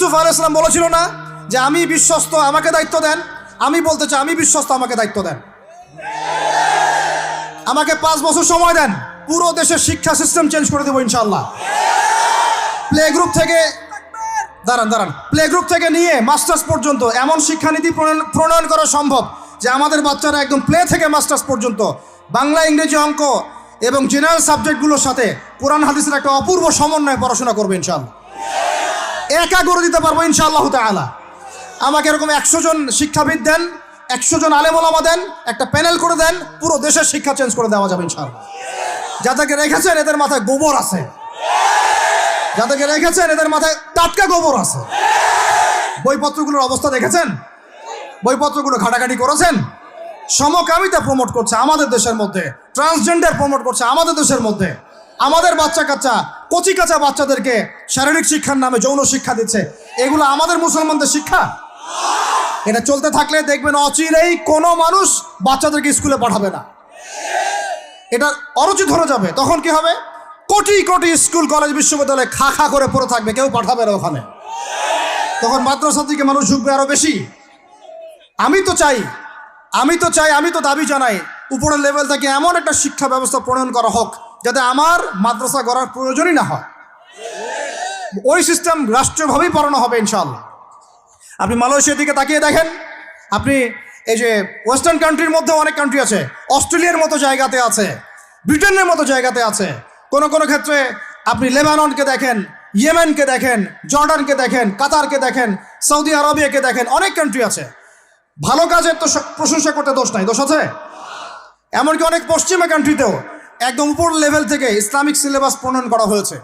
ইউসুফ আলাইহিস সালাম বলেছিল না যে আমি বিশ্বস্ত, আমাকে দায়িত্ব দেন? আমি বলতে চাই আমি বিশ্বস্ত, আমাকে দায়িত্ব দেন। আমাকে 5 বছর সময় দেন, পুরো দেশের শিক্ষা সিস্টেম চেঞ্জ করে দেবো ইনশাআল্লাহ। প্লে গ্রুপ থেকে প্লে গ্রুপ থেকে নিয়ে মাস্টার্স পর্যন্ত এমন শিক্ষানীতি প্রণয়ন করা সম্ভব যে আমাদের বাচ্চারা একদম প্লে থেকে মাস্টার্স পর্যন্ত বাংলা, ইংরেজি, অঙ্ক এবং জেনারেল সাবজেক্টগুলোর সাথে কোরআন হাদিসের একটা অপূর্ব সমন্বয়ে পড়াশোনা করবে ইনশাআল্লাহ। একা করে দিতে পারবো ইনশাআল্লাহ তাআলা। আমাকে এরকম 100 জন শিক্ষাবিদ দেন, 100 জন আলেম ওলামা দেন, একটা প্যানেল করে দেন, পুরো দেশের শিক্ষা চেঞ্জ করে দেওয়া যাবে ইনশাআল্লাহ। যাদেরকে রেখেছেন এদের মাথায় গোবর আছে, যাদেরকে রেখেছেন এদের মাথায় টাটকা গোবর আছে। বইপত্রগুলোর অবস্থা দেখেছেন? বইপত্রগুলো ঘাটাঘাটি করেছেন? সমকামিতা প্রমোট করছে আমাদের দেশের মধ্যে, ট্রান্সজেন্ডার প্রমোট করছে আমাদের দেশের মধ্যে, আমাদের বাচ্চা কাচ্চা কচি কাঁচা বাচ্চাদেরকে শারীরিক শিক্ষার নামে যৌন শিক্ষা দিচ্ছে। এগুলো আমাদের মুসলমানদের শিক্ষা? এটা চলতে থাকলে দেখবেন অচিরেই কোনো মানুষ বাচ্চাদেরকে স্কুলে পাঠাবে না, এটা অরুচি ধরে যাবে। তখন কি হবে? কোটি কোটি স্কুল, কলেজ, বিশ্ববিদ্যালয়ে খা খা করে পড়ে থাকবে, কেউ পাঠাবে না ওখানে। তখন মাদ্রাসা থেকে মানুষ ঝুঁকবে আরো বেশি। আমি তো দাবি জানাই উপরের লেভেল থেকে এমন একটা শিক্ষা ব্যবস্থা প্রণয়ন করা হোক যাতে আমার মাদ্রাসা গড়ার প্রয়োজনই না হয়। ওই সিস্টেম রাষ্ট্রীয়ভাবেই পড়ানো হবে ইনশাআল্লাহ। আপনি মালয়েশিয়ার দিকে তাকিয়ে দেখেন, আপনি এই যে ওয়েস্টার্ন কান্ট্রির মধ্যে অনেক কান্ট্রি আছে, অস্ট্রেলিয়ার মতো জায়গাতে আছে, ব্রিটেনের মতো জায়গাতে আছে, কোনো কোনো ক্ষেত্রে আপনি লেবাননকে দেখেন, ইয়েমেনকে দেখেন, জর্ডানকে দেখেন, কাতারকে দেখেন, সৌদি আরবিয়াকে দেখেন, অনেক কান্ট্রি আছে। ভালো কাজের তো প্রশংসা করতে দোষ নাই, দোষ আছে? এমনকি অনেক পশ্চিমা কান্ট্রিতেও একদম উপর লেভেল থেকে ইসলামিক সিলেবাস প্রণয়ন করা হয়েছে।